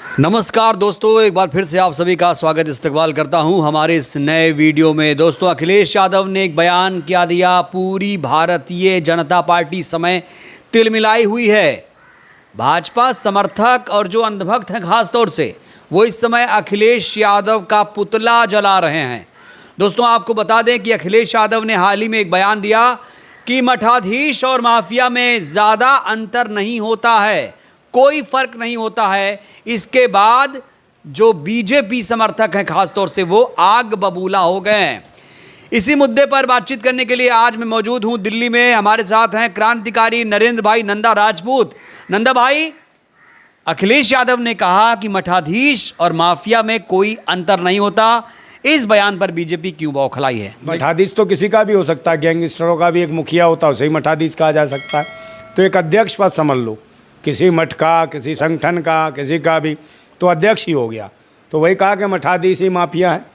नमस्कार दोस्तों, एक बार फिर से आप सभी का स्वागत इस्तकबाल करता हूं हमारे इस नए वीडियो में। दोस्तों, अखिलेश यादव ने एक बयान क्या दिया, पूरी भारतीय जनता पार्टी समय तिलमिलाई हुई है। भाजपा समर्थक और जो अंधभक्त हैं खास तौर से, वो इस समय अखिलेश यादव का पुतला जला रहे हैं। दोस्तों, आपको बता दें कि अखिलेश यादव ने हाल ही में एक बयान दिया कि मठाधीश और माफिया में ज़्यादा अंतर नहीं होता है, कोई फर्क नहीं होता है। इसके बाद जो बीजेपी समर्थक हैं खासतौर से, वो आग बबूला हो गए हैं। इसी मुद्दे पर बातचीत करने के लिए आज मैं मौजूद हूं दिल्ली में। हमारे साथ हैं क्रांतिकारी नरेंद्र भाई नंदा राजपूत। नंदा भाई, अखिलेश यादव ने कहा कि मठाधीश और माफिया में कोई अंतर नहीं होता, इस बयान पर बीजेपी क्यों बौखलाई है? मठाधीश तो किसी का भी हो सकता है, गैंगस्टरों का भी एक मुखिया होता है, उसे ही मठाधीश कहा जा सकता है। तो एक अध्यक्ष पद समझ लो, किसी मठ का, किसी संगठन का, किसी का भी, तो अध्यक्ष ही हो गया। तो वही कहा कि मठाधीश ही माफिया है,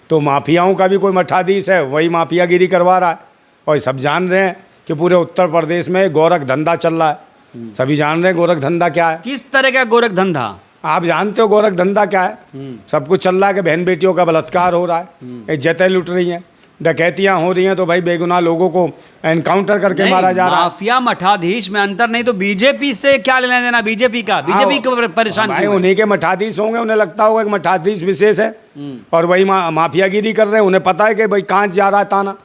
तो माफियाओं का भी कोई मठाधीश है, वही माफियागिरी करवा रहा है। और सब जान रहे हैं कि पूरे उत्तर प्रदेश में गोरख धंधा चल रहा है। सभी जान रहे हैं गोरख धंधा क्या है। किस तरह का गोरख धंधा? आप जानते हो गोरख धंधा क्या है? सब कुछ चल रहा है कि बहन बेटियों का बलात्कार हो रहा है, इज्जतें लुट रही हैं, डकैतियां हो रही हैं, तो भाई बेगुनाह लोगों को एनकाउंटर करके मारा जा रहा है। माफिया मठाधीश में अंतर नहीं, तो बीजेपी से क्या लेना देना? बीजेपी को परेशान भाई उन्हीं के मठाधीश होंगे, उन्हें लगता होगा कि मठाधीश विशेष है और वही माफियागिरी कर रहे हैं। उन्हें पता है कि भाई कहाँ जा रहा है ताना।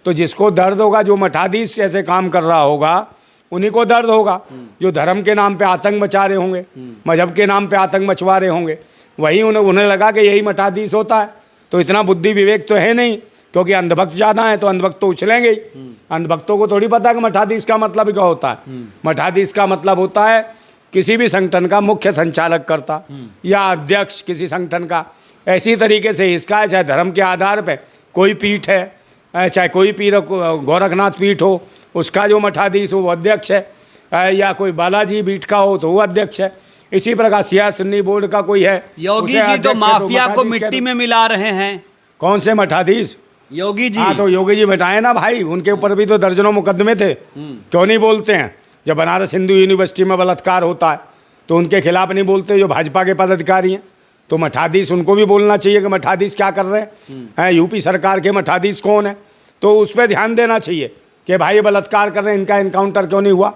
तो जिसको दर्द होगा, जो मठाधीश ऐसे काम कर रहा होगा, उन्हीं को दर्द होगा। जो धर्म के नाम पे आतंक मचा रहे होंगे, मजहब के नाम पे आतंक मचवा रहे होंगे, वही उन्हें लगा कि यही मठाधीश होता है। तो इतना बुद्धि विवेक तो है नहीं, क्योंकि अंधभक्त ज़्यादा हैं, तो अंधभक्त तो उछलेंगे ही। अंधभक्तों को थोड़ी पता कि मठाधीश का मतलब क्या होता है। मठाधीश का मतलब होता है किसी भी संगठन का मुख्य संचालक करता या अध्यक्ष किसी संगठन का। ऐसी तरीके से इसका है, चाहे धर्म के आधार पर कोई पीठ है, चाहे कोई पीर गोरखनाथ पीठ हो, उसका जो मठाधीश हो वो अध्यक्ष है, या कोई बालाजी पीठ का हो तो वो अध्यक्ष है। इसी प्रकार सिया सुन्नी बोर्ड का कोई है। योगी जी तो माफिया को मिट्टी में मिला रहे हैं। कौन से मठाधीश? योगी जी। हाँ, तो योगी जी मिटाए ना भाई, उनके ऊपर भी तो दर्जनों मुकदमे थे। क्यों नहीं बोलते हैं? जब बनारस हिंदू यूनिवर्सिटी में बलात्कार होता है तो उनके खिलाफ नहीं बोलते, जो भाजपा के पदाधिकारी हैं। तो मठाधीश, उनको भी बोलना चाहिए कि मठाधीश क्या कर रहे हैं। यूपी सरकार के मठाधीश कौन है, तो उस पर ध्यान देना चाहिए कि भाई ये बलात्कार कर रहे हैं, इनका इनकाउंटर क्यों नहीं हुआ,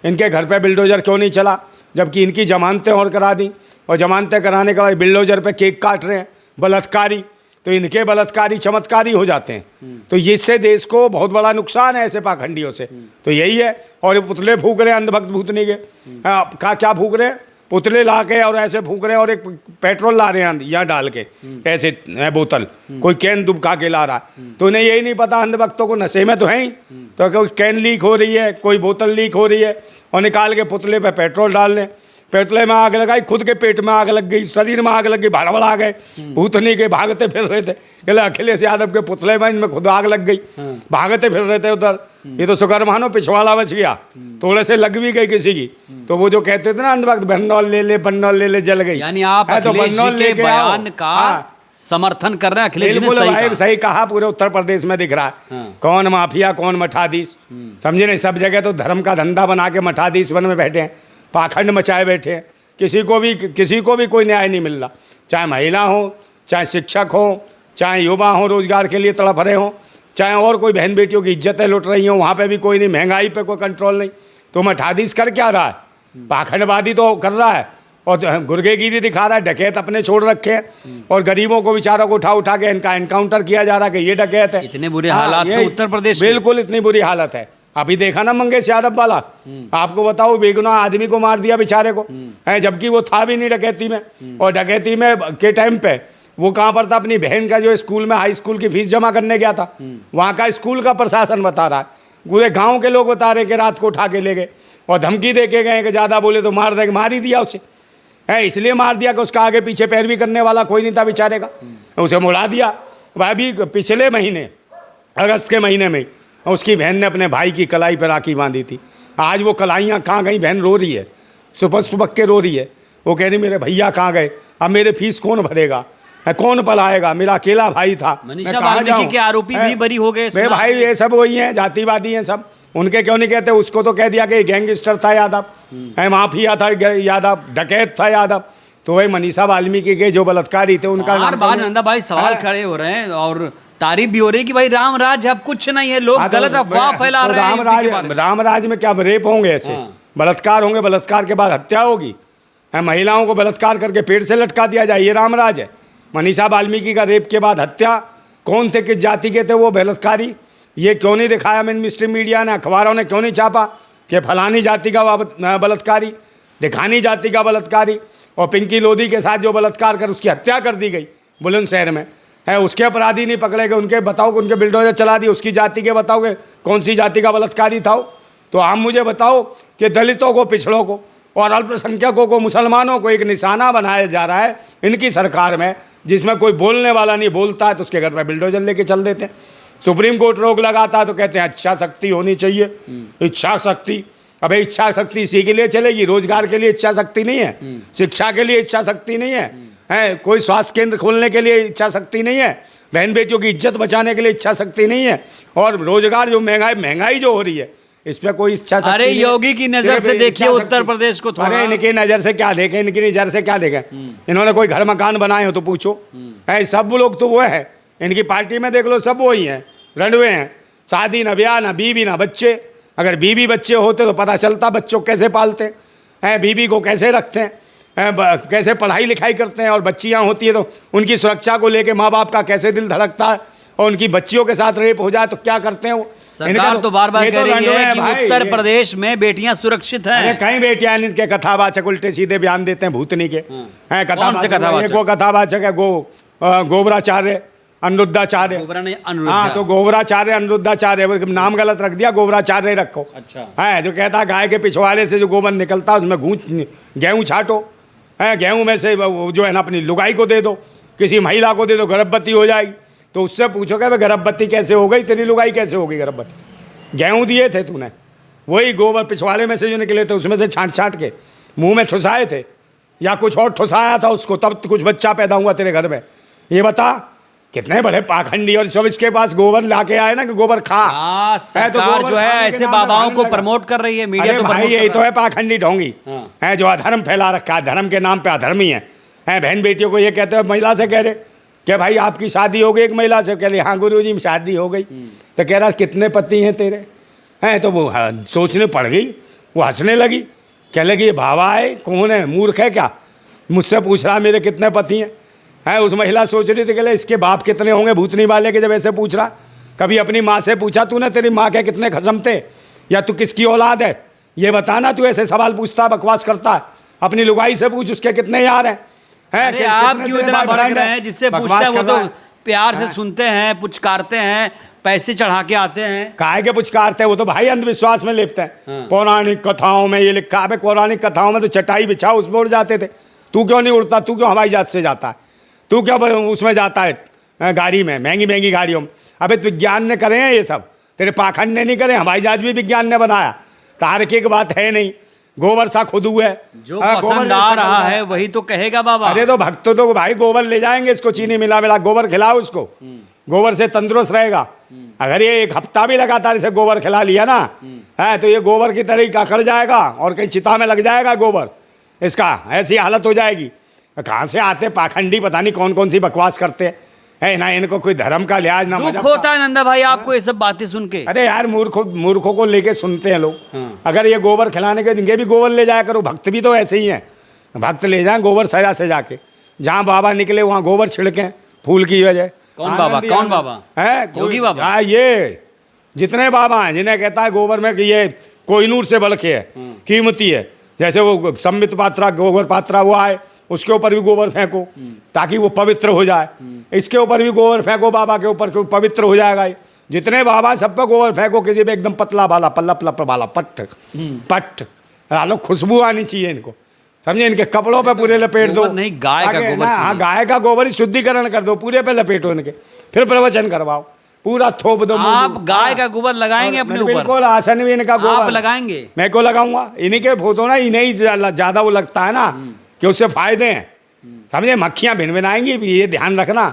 इनके घर पे बिल्डोजर क्यों नहीं चला, जबकि इनकी जमानतें और करा दी, और जमानतें कराने के बाद बिल्डोजर पे केक काट रहे हैं बलात्कारी। तो इनके बलात्कारी चमत्कारी हो जाते हैं। तो इससे देश को बहुत बड़ा नुकसान है ऐसे पाखंडियों से। तो यही है। और ये पुतले फूक रहे हैं अंधभक्त भूतनी के। क्या फूक रहे हैं? पुतले ला के और ऐसे फूक रहे हैं, और एक पेट्रोल ला रहे हैं यहाँ डाल के, ऐसे बोतल, कोई कैन दुबका के ला रहा है। तो उन्हें यही नहीं पता, अंधभक्तों को नशे में तो है ही। तो कोई कैन लीक हो रही है, कोई बोतल लीक हो रही है, और निकाल के पुतले पे पेट्रोल डाल लें। पेटले में आग लगाई, खुद के पेट में आग लग गई, शरीर में आग लग गई, भड़बड़ आ गए। भूतनी के भागते फिर रहे थे, कहले अखिलेश यादव के पुतले में खुद आग लग गई, भागते फिर रहे थे उधर। ये तो शुक्र मानो पिछवाड़ा बच गया, थोड़े से लग भी गई किसी की। तो वो जो कहते थे ना अंधभक्त, बन्नौल ले ले, बन्नौल ले ले, जल गई। यानी आप अखिलेश जी के बयान का समर्थन कर रहे हैं? अखिलेश जी ने सही कहा। पूरे उत्तर प्रदेश में दिख रहा है कौन माफिया कौन मठाधीश, समझे नहीं। सब जगह तो धर्म का धंधा बना के मठाधीश बन में बैठे हैं, पाखंड मचाए बैठे हैं। किसी को भी कोई न्याय नहीं मिल रहा, चाहे महिला हो, चाहे शिक्षक हो, चाहे युवा हो रोजगार के लिए तड़प रहे हो, चाहे और कोई बहन बेटियों की इज्जतें लुट रही हो, वहाँ पे भी कोई नहीं, महंगाई पे कोई कंट्रोल नहीं। तो मठाधीश कर क्या रहा है? पाखंडवादी तो कर रहा है और गुर्गेगिरी दिखा रहा है। डकैत अपने छोड़ रखे हैं और गरीबों को बेचारों को उठा के इनका एनकाउंटर किया जा रहा है कि ये डकैत है। इतने बुरे हालात हैं उत्तर प्रदेश, बिल्कुल इतनी बुरी हालत है। अभी देखा ना मंगेश यादव वाला, आपको बताओ, बेगुनाह आदमी को मार दिया बेचारे को, है, जबकि वो था भी नहीं डकैती में। और डकैती में के टाइम पे वो कहाँ पर था? अपनी बहन का जो स्कूल में हाई स्कूल की फीस जमा करने गया था, वहाँ का स्कूल का प्रशासन बता रहा है, पूरे गाँव के लोग बता रहे कि रात को उठा के ले गए और धमकी दे के गए कि ज़्यादा बोले तो मार देंगे। मार ही दिया उसे, है, इसलिए मार दिया कि उसका आगे पीछे पैरवी करने वाला कोई नहीं था बेचारे का, उसे मुड़ा दिया। वह भी पिछले महीने अगस्त के महीने में उसकी बहन ने अपने भाई की कलाई पर राखी बांधी थी। आज वो कलाइयाँ कहाँ गई? बहन रो रही है, सुबह के रो रही है। वो कह रही मेरे भैया कहाँ गए, अब मेरे फीस कौन भरेगा, कौन पलाएगा, मेरा अकेला भाई था। मनीषा वाल्मीकि के आरोपी भी बरी हो गए। भाई ये सब वही हैं, जातिवादी हैं सब। उनके क्यों नहीं कहते? उसको तो कह दिया कि गैंगस्टर था यादव, है, माफिया था यादव, डकैत था यादव, तो वही मनीषा वाल्मीकि के जो बलात्कारी थे उनका बार नाम बार नंदा भाई सवाल खड़े हो रहे हैं और तारीफ भी हो रही है कि भाई राम राज अब कुछ नहीं है, लोग गलत अफवाह फैला रहे हैं यूपी के बारे में। राम राज में क्या रेप होंगे ऐसे? बलात्कार होंगे, बलात्कार के बाद हत्या होगी, महिलाओं को बलात्कार करके पेड़ से लटका दिया जाए, ये राम राज है? मनीषा वाल्मीकि का रेप के बाद हत्या, कौन थे, किस जाति के थे वो बलात्कारी? ये क्यों नहीं दिखाया मेन स्ट्रीम मीडिया ने, अखबारों ने क्यों नहीं छापा कि फलानी जाति का बलात्कारी, ढिकानी जाति का बलात्कारी? और पिंकी लोधी के साथ जो बलात्कार कर उसकी हत्या कर दी गई बुलंदशहर में है, उसके अपराधी नहीं पकड़े गए, उनके बताओ, उनके बिल्डोजर चला दी, उसकी जाति के बताओगे कौन सी जाति का बलात्कारी था वो? तो आप मुझे बताओ कि दलितों को, पिछड़ों को और अल्पसंख्यकों को, मुसलमानों को एक निशाना बनाया जा रहा है इनकी सरकार में, जिसमें कोई बोलने वाला नहीं बोलता है तो उसके घर पर बिल्डोजर लेके चल देते हैं। सुप्रीम कोर्ट रोक लगाता है तो कहते हैं इच्छा शक्ति होनी चाहिए, इच्छा शक्ति। अबे इच्छा शक्ति इसी के लिए चलेगी, रोजगार के लिए इच्छा शक्ति नहीं है, शिक्षा के लिए इच्छा शक्ति नहीं है, कोई स्वास्थ्य केंद्र खोलने के लिए इच्छा शक्ति नहीं है, बहन बेटियों की इज्जत बचाने के लिए इच्छा शक्ति नहीं है, और रोजगार जो महंगाई जो हो रही है इस पर कोई इच्छा शक्ति। अरे योगी की नजर से देखिए उत्तर प्रदेश को थोड़ा। अरे इनकी नजर से क्या देखें, इनकी नजर से क्या देखें? इन्होंने कोई घर मकान बनाए हो तो पूछो, है सब लोग तो वो है, इनकी पार्टी में देख लो सब वही हैं, रणवे हैं, शादी ना ब्याह ना बीवी ना बच्चे। अगर बीवी बच्चे होते तो पता चलता बच्चों को कैसे पालते हैं, बीवी को कैसे रखते हैं, कैसे पढ़ाई लिखाई करते हैं, और बच्चियां होती है तो उनकी सुरक्षा को लेके माँ बाप का कैसे दिल धड़कता है, और उनकी बच्चियों के साथ रेप हो जाए तो क्या करते हैं वो? सरकार तो बार बार कह रही है कि उत्तर प्रदेश में बेटियां सुरक्षित हैं। कई बेटियां इनके कथावाचक उल्टे सीधे बयान देते हैं भूतनी के, हैं कथावाचक। वो कथावाचक है गोबराचार्य अनुरुद्धाचार्य। हाँ, तो गोबराचार्य अनुरुद्धाचार्य नाम गलत रख दिया, गोबराचार्य रखो। अच्छा है जो कहता है गाय के पिछवाड़े से जो गोबर निकलता है उसमें गेहूँ छाटो, है गेहूँ में से जो है ना अपनी लुगाई को दे दो, किसी महिला को दे दो, गर्भवती हो जाएगी तो उससे पूछोगे भाई गर्भवती कैसे हो गई, तेरी लुगाई कैसे हो गई गर्भवती? गेहूँ दिए थे तूने, वही गोबर पिछवाड़े में से जो निकले थे उसमें से छाट के मुँह में ठुसाए थे, या कुछ और ठुसाया था उसको, तब कुछ बच्चा पैदा हुआ तेरे घर में? ये बता कितने बड़े पाखंडी, और सब इसके पास गोबर लाके आए ना कि गोबर खा। सरकार जो है ऐसे बाबाओं को प्रमोट कर रही है, मीडिया तो भाई यही तो है पाखंडी ढोंगी है जो अधर्म फैला रखा है, धर्म के नाम पे अधर्मी है। बहन बेटियों को ये कहते हैं, महिला से कह रहे कि भाई आपकी शादी हो गई, एक महिला से कह रही हाँ गुरुजी शादी हो गई, तो कह रहा कितने पति हैं तेरे? हैं तो वो सोचने पड़ गई, वो हंसने लगी, कह लगी ये भावा है कौन है, मूर्ख है क्या, मुझसे पूछ रहा मेरे कितने पति हैं? है उस महिला सोच रही थी कि इसके बाप कितने होंगे भूतनी वाले के, जब ऐसे पूछ रहा। कभी अपनी माँ से पूछा तूने तेरी माँ के कितने खसम थे, या तू किसकी औलाद है ये बताना, तू ऐसे सवाल पूछता है, बकवास करता है। अपनी लुगाई से पूछ उसके कितने यार हैं। अरे आप क्यों इतना भड़क रहे हैं? जिससे पूछते हैं वो तो प्यार से सुनते हैं, पुचकारते हैं, पैसे चढ़ा के आते हैं। काहे के पुचकारते हैं? वो तो भाई अंधविश्वास में लिपते हैं। पौराणिक कथाओं में ये लिखा है, पौराणिक कथाओं में तो चटाई बिछाओ उसमें उड़ जाते थे, तू क्यों नहीं उड़ता? तू क्यों हवाई जहाज से जाता है? तू क्या उसमें जाता है गाड़ी में, महंगी महंगी गाड़ियों में? अबे विज्ञान ने करे हैं ये सब, तेरे पाखंड ने नहीं करे। हवाई जहाज भी विज्ञान ने बनाया, तार्किक बात है नहीं। गोबर सा खुद है, जो पसंद आ रहा है वही तो कहेगा बाबा। अरे तो भक्तों तो भाई गोबर ले जाएंगे, इसको चीनी मिला मिला गोबर खिलाओ उसको, गोबर से तंदुरुस्त रहेगा। अगर ये एक हफ्ता भी लगातार इसे गोबर खिला लिया ना है तो ये गोबर की तरह ही काकड़ जाएगा और कहीं चिता में लग जाएगा गोबर, इसका ऐसी हालत हो जाएगी। कहाँ से आते पाखंडी, पता नहीं कौन कौन सी बकवास करते है ना, इनको कोई धर्म का लिहाज ना। दुख होता है नंदा भाई आपको ये सब बातें सुन के? अरे यार मूर्खों को लेके सुनते हैं लोग। अगर ये गोबर खिलाने के इनके भी गोबर ले जाया करो, भक्त भी तो ऐसे ही हैं, भक्त ले जाए गोबर सजा से जाके, जहाँ बाबा निकले वहाँ गोबर छिड़के फूल की वजह। कौन बाबा? कौन बाबा है? योगी बाबा? हाँ, ये जितने बाबा हैं जिन्हें कहता है गोबर में कि ये कोहिनूर से बढ़ के है, कीमती है, जैसे वो सम्मित पात्रा गोबर पात्रा वो आए उसके ऊपर भी गोबर फेंको ताकि वो पवित्र हो जाए, इसके ऊपर भी गोबर फेंको बाबा के ऊपर, क्यों पवित्र हो जाएगा ये। जितने बाबा सब पे गोबर फेंको, किसी पे एकदम पतला वाला पल्लप लप वाला पट पट डालो, खुशबू आनी चाहिए इनको, समझे? इनके कपड़ों पे पूरे लपेट दो। नहीं, गाय का गोबर। हाँ, गाय का गोबर ही शुद्धिकरण कर दो, पूरे पे लपेटो इनके, फिर प्रवचन करवाओ, पूरा थोप दो। आप गाय का गोबर लगाएंगे अपने ऊपर? बिल्कुल, आसन भी इनका गोबर आप लगाएंगे? मैं को लगाऊंगा, इन्हीं के फोटो ना, इन्हें ज्यादा वो लगता है ना कि उससे फायदे हैं, समझे? मक्खियां भिनभिनाएंगी, ये ध्यान रखना।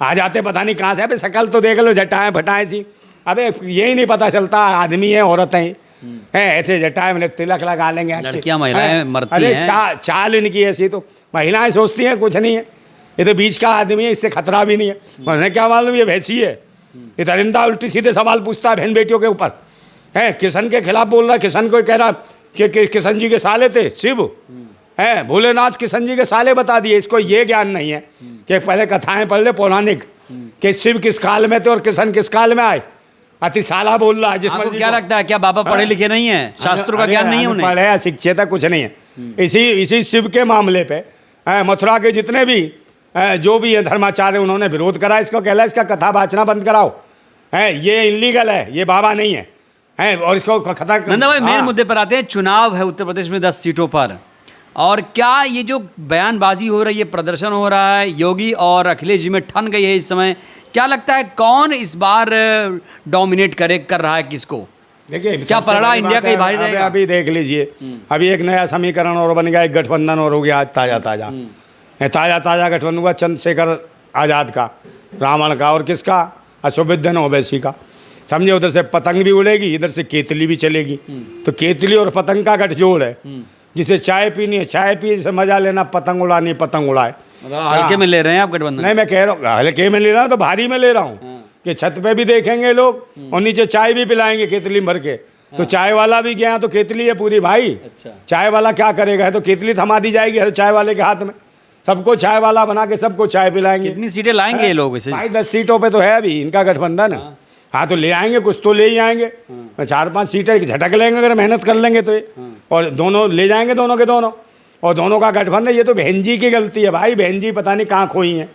आ जाते पता नहीं कहाँ से, अबे शकल तो देख लो, जटाएं फटाएं सी, अबे यही नहीं पता चलता आदमी है औरत है, हैं ऐसे जटाए में तिलक लगा लेंगे अच्छे। लड़कियां महिलाएं हैं? मरती अरे हैं। चाल इनकी ऐसी, तो महिलाएं सोचती हैं कुछ नहीं है, ये तो बीच का आदमी है, इससे खतरा भी नहीं है। उन्हें क्या मालूम ये भैंसी है, ये दरिंदा उल्टी सीधे सवाल पूछता है बहन बेटियों के ऊपर। है किशन के खिलाफ बोल रहा है, किशन को कह रहा कि किशन जी के साले थे शिव, है भोलेनाथ किशन जी के साले बता दिए। इसको ये ज्ञान नहीं है कि पहले कथाएं पढ़ ले पौराणिक, कि शिव किस काल में थे और किशन किस काल में आए। अति साला बोल रहा है आपको जिसमें क्या लगता है, क्या बाबा पढ़े लिखे नहीं है, शास्त्रों का ज्ञान नहीं है उन्हें? पढ़े शिक्षित है कुछ नहीं है। इसी शिव के मामले पे मथुरा के जितने भी जो भी है धर्माचार्य उन्होंने विरोध करा इसको, कहला इसका कथा वाचना बंद कराओ, है ये इलीगल है, ये बाबा नहीं है और इसको कथा। नंदा भाई मेन मुद्दे पर आते हैं। चुनाव है उत्तर प्रदेश में 10 सीटों पर, और क्या ये जो बयानबाजी हो रही है, प्रदर्शन हो रहा है, योगी और अखिलेश जी में ठन गई है इस समय, क्या लगता है कौन इस बार डोमिनेट कर रहा है किसको? देखिए क्या पलड़ा इंडिया का ही भारी रहेगा? अभी देख लीजिए, अभी एक नया समीकरण और बन गया, एक गठबंधन और हो गया आज ताज़ा गठबंधन हुआ चंद्रशेखर आज़ाद का, रावण का और किसका, अशोकविद्यन ओवैसी का। समझे, उधर से पतंग भी उड़ेगी, इधर से केतली भी चलेगी। तो केतली और पतंग का गठजोड़ है। जिसे चाय पीनी है चाय पिए, जिसे मजा लेना पतंग उड़ानी पतंग उड़ाए। हल्के में ले रहे हैं आप गठबंधन? नहीं, मैं कह रहा हूँ हल्के में ले रहा हूँ तो भारी में ले रहा हूँ कि छत पे भी देखेंगे लोग और नीचे चाय भी पिलाएंगे केतली भर के। तो चाय वाला भी गया तो केतली है पूरी भाई। अच्छा। चाय वाला क्या करेगा, है तो केतली थमा दी जाएगी हर चाय वाले के हाथ में, सबको चाय वाला बना के सबको चाय पिलाएंगे। कितनी सीटें लाएंगे ये लोग इसे? भाई 10 सीटों पे तो है अभी इनका गठबंधन। हाँ तो ले आएंगे, कुछ तो ले ही आएंगे। 4-5 सीटें झटक लेंगे अगर मेहनत कर लेंगे तो ये, और दोनों ले जाएंगे दोनों के दोनों, और दोनों का गठबंधन। ये तो बहन जी की गलती है भाई, बहन जी पता नहीं कहाँ खोई हैं,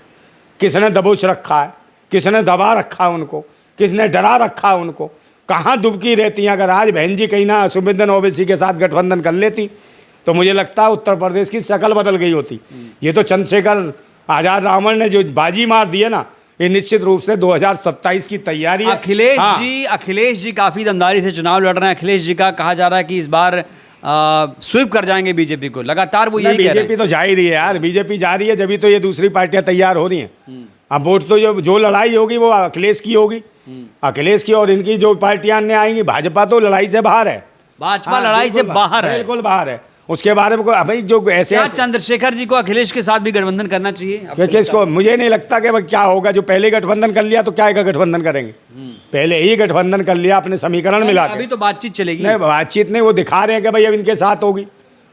किसने दबोच रखा है, किसने दबा रखा है उनको, किसने डरा रखा है उनको, कहाँ दुबकी रहती हैं। अगर आज बहन जी कहीं ना अशोकविद्यन ओवैसी के साथ गठबंधन कर लेती तो मुझे लगता है उत्तर प्रदेश की शक्ल बदल गई होती। ये तो चंद्रशेखर आज़ाद रावण ने जो बाजी मार दी है ना, ये निश्चित रूप से 2027 की तैयारी है। अखिलेश जी काफी दमदारी से चुनाव लड़ रहे हैं। अखिलेश जी का कहा जा रहा है कि इस बार स्वीप कर जाएंगे बीजेपी को, लगातार वो यही कह रहे हैं। बीजेपी तो जा ही रही है यार, बीजेपी जा रही है, जब तो ये दूसरी पार्टियां तैयार हो रही हैं। अब वोट तो जो लड़ाई होगी वो अखिलेश की होगी, अखिलेश की, और इनकी जो पार्टियां अन्य आएंगी, भाजपा तो लड़ाई से बाहर है। भाजपा लड़ाई से बाहर है, बिल्कुल बाहर है। उसके बारे में भाई जो ऐसे चंद्रशेखर जी को अखिलेश के साथ भी गठबंधन करना चाहिए? किसको, मुझे नहीं लगता कि क्या होगा। जो पहले गठबंधन कर लिया तो क्या गठबंधन करेंगे, पहले ही गठबंधन कर लिया अपने समीकरण मिला। अभी तो बातचीत चलेगी। नहीं, बातचीत नहीं, वो दिखा रहे हैं कि भाई अब इनके साथ होगी,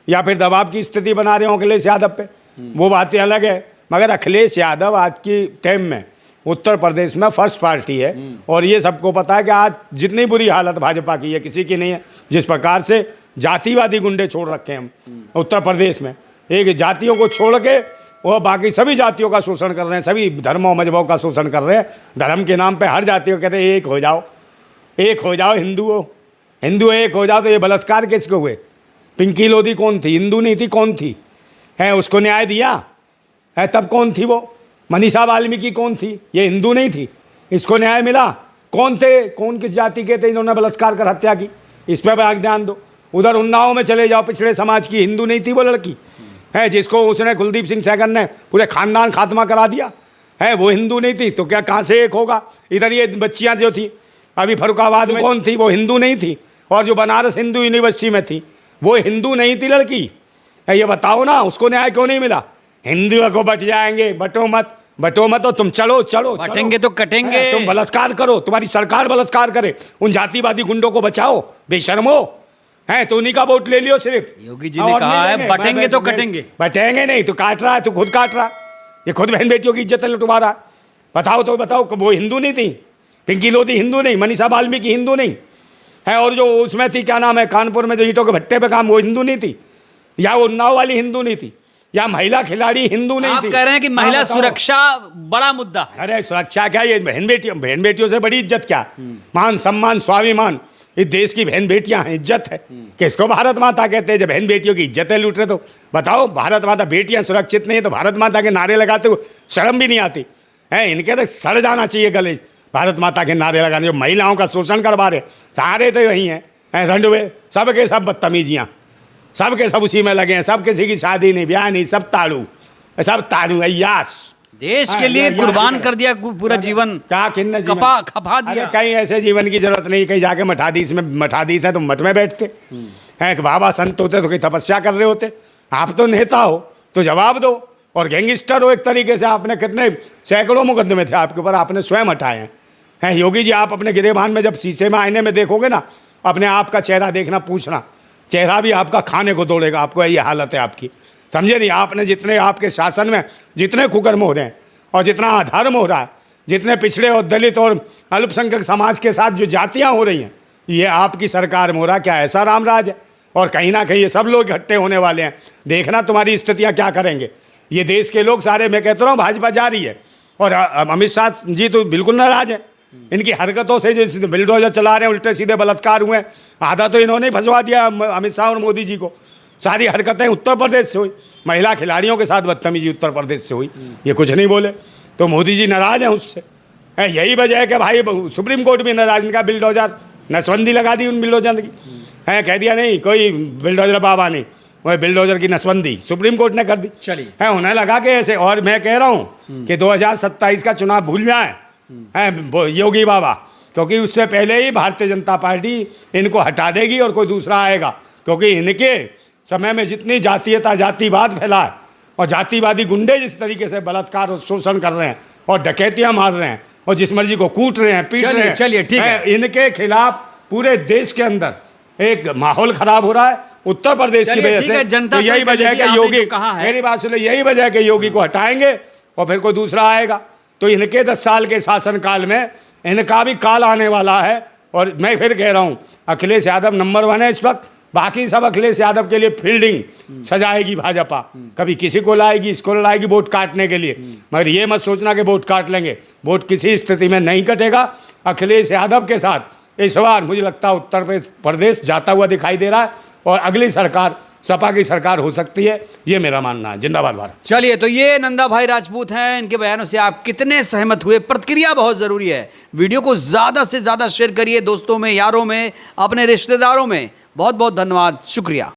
या फिर दबाव की स्थिति बना रहे हो अखिलेश यादव पे, वो बातें अलग है। मगर अखिलेश यादव आज की टाइम में उत्तर प्रदेश में फर्स्ट पार्टी है, और ये सबको पता है कि आज जितनी बुरी हालत भाजपा की है किसी की नहीं है। जिस प्रकार से जातिवादी गुंडे छोड़ रखे हैं हम उत्तर प्रदेश में, एक जातियों को छोड़ के वो बाकी सभी जातियों का शोषण कर रहे हैं, सभी धर्मों मजहबों का शोषण कर रहे हैं। धर्म के नाम पे हर जाति को कहते हैं एक हो जाओ, एक हो जाओ, हिंदू एक हो जाओ। तो ये बलात्कार किसको हुए? पिंकी लोधी कौन थी? हिंदू नहीं थी, कौन थी? है उसको न्याय दिया है, तब कौन थी वो? मनीषा वाल्मीकि कौन थी? ये हिंदू नहीं थी, इसको न्याय मिला। कौन थे, कौन किस जाति के थे इन्होंने बलात्कार कर हत्या की? इस पर आग ध्यान दो। उधर उन्नाव में चले जाओ, पिछड़े समाज की, हिंदू नहीं थी वो लड़की, है जिसको उसने कुलदीप सिंह सेंगर ने पूरे खानदान खात्मा करा दिया है, वो हिंदू नहीं थी। तो क्या कहाँ से एक होगा? इधर ये बच्चियाँ जो थी अभी फरुखाबाद में, कौन थी? वो हिंदू नहीं थी। और जो बनारस हिंदू यूनिवर्सिटी में थी वो हिंदू नहीं थी लड़की है। ये बताओ ना, उसको न्याय क्यों नहीं मिला? हिंदुओं को बट जाएंगे, बटो मत तो तुम चलो बटेंगे तो कटेंगे। तुम बलात्कार करो, तुम्हारी सरकार बलात्कार करे, उन जातिवादी गुंडों को बचाओ, बेशर्मो है। तो उन्हीं का वोट ले लियो सिर्फ। योगी जी ने कहा है बटेंगे तो कटेंगे। बटेंगे नहीं तो काट रहा है, तो खुद काट रहा, ये खुद बहन बेटियों की इज्जत लुटवा रहा। बताओ वो हिंदू नहीं थी, पिंकी लोधी हिंदू नहीं, मनीषा वाल्मीकि हिंदू नहीं है, और जो उसमें थी क्या नाम है कानपुर में जो ईंटों के भट्टे पे काम, वो हिंदू नहीं थी, या वो उन्नाव वाली हिंदू नहीं थी, या महिला खिलाड़ी हिंदू नहीं थी। आप कह रहे हैं कि महिला सुरक्षा बड़ा मुद्दा है? अरे सुरक्षा क्या, ये बहन बेटियों से बड़ी इज्जत क्या? मान सम्मान स्वाभिमान, इस देश की बहन बेटियां हैं, इज्जत है। किसको भारत माता कहते हैं? जब बहन बेटियों की इज्जत है लूट रहे तो बताओ, भारत माता बेटियां सुरक्षित नहीं है तो भारत माता के नारे लगाते हो शर्म भी नहीं आती है? इनके तो सड़ जाना चाहिए गले, भारत माता के नारे लगाने। जो महिलाओं का शोषण करवा रहे सारे तो वही हैं, रंडवे, सबके सब बदतमीजियाँ, सबके सब उसी में लगे हैं। सब किसी की शादी नहीं, ब्याह नहीं, सब ताड़ू अय्याश देश हाँ, के लिए यहाँ कुर्बान की कर दिया पूरा जीवन, क्या किन्न जीवन? खपा अरे दिया। कहीं ऐसे जीवन की जरूरत नहीं, कहीं जाके मठाधीश है तो मठ में बैठते हैं, कि बाबा संत होते तो कहीं तपस्या कर रहे होते। आप तो नेता हो तो जवाब दो, और गैंगस्टर हो एक तरीके से। आपने कितने सैकड़ों मुकदमे थे आपके ऊपर, आपने स्वयं हटाए हैं। योगी जी, आप अपने गिरेबान में जब शीशे में आईने में देखोगे ना, अपने आप का चेहरा देखना, पूछना, चेहरा भी आपका खाने को दौड़ेगा। आपको ये हालत है आपकी, समझे नहीं? आपने जितने आपके शासन में जितने कुकर्म हो रहे हैं और जितना अधर्म हो रहा है, जितने पिछड़े और दलित और अल्पसंख्यक समाज के साथ जो जातियाँ हो रही हैं, ये आपकी सरकार में हो रहा है। क्या ऐसा राम राज है? और कहीं ना कहीं ये सब लोग इकट्ठे होने वाले हैं। देखना तुम्हारी स्थितियाँ क्या करेंगे। ये देश के लोग सारे, मैं कहता हूँ, भाजपा जा रही है, और अमित शाह जी तो बिल्कुल नाराज हैं इनकी हरकतों से। जो बिल्डोजर चला रहे हैं, उल्टे सीधे बलात्कार हुए, आधा तो इन्होंने फंसवा दिया अमित शाह और मोदी जी को। सारी हरकतें उत्तर प्रदेश से हुई, महिला खिलाड़ियों के साथ बदतमीजी उत्तर प्रदेश से हुई, ये कुछ नहीं बोले, तो मोदी जी नाराज हैं उससे। यही वजह है कि भाई सुप्रीम कोर्ट भी नाराज, इनका बिल्डोजर नसबंदी लगा दी उन बिल्डोजर की। कह दिया नहीं कोई बिल्डोजर बाबा नहीं, वह बिल्डोजर की नसबंदी सुप्रीम कोर्ट ने कर दी। चलिए, उन्हें लगा के ऐसे। और मैं कह रहा हूँ कि 2027 का चुनाव भूल जाए योगी बाबा, क्योंकि उससे पहले ही भारतीय जनता पार्टी इनको हटा देगी और कोई दूसरा आएगा। क्योंकि इनके समय में जितनी जातीयता, जातिवाद फैला है, और जातिवादी गुंडे जिस तरीके से बलात्कार और शोषण कर रहे हैं और डकैतियां मार रहे हैं और जिस मर्जी को कूट रहे हैं, पीट रहे हैं, चलिए ठीक है, इनके खिलाफ पूरे देश के अंदर एक माहौल खराब हो रहा है उत्तर प्रदेश की वजह से। जनता तो यही वजह है कि योगी, कहा है, मेरी बात सुनो, यही वजह है कि योगी को हटाएंगे और फिर कोई दूसरा आएगा। तो इनके 10 साल के शासनकाल में इनका भी काल आने वाला है। और मैं फिर कह रहा हूँ, अखिलेश यादव नंबर 1 है इस वक्त। बाकी सब अखिलेश यादव के लिए फील्डिंग सजाएगी भाजपा, कभी किसी को लाएगी, इसको लाएगी वोट काटने के लिए। मगर ये मत सोचना कि वोट काट लेंगे, वोट किसी स्थिति में नहीं कटेगा। अखिलेश यादव के साथ इस बार मुझे लगता है उत्तर प्रदेश जाता हुआ दिखाई दे रहा है, और अगली सरकार सपा की सरकार हो सकती है, ये मेरा मानना है। जिंदाबाद भारत। चलिए, तो ये नंदा भाई राजपूत हैं, इनके बयानों से आप कितने सहमत हुए? प्रतिक्रिया बहुत ज़रूरी है। वीडियो को ज़्यादा से ज़्यादा शेयर करिए दोस्तों में, यारों में, अपने रिश्तेदारों में। बहुत बहुत धन्यवाद, शुक्रिया।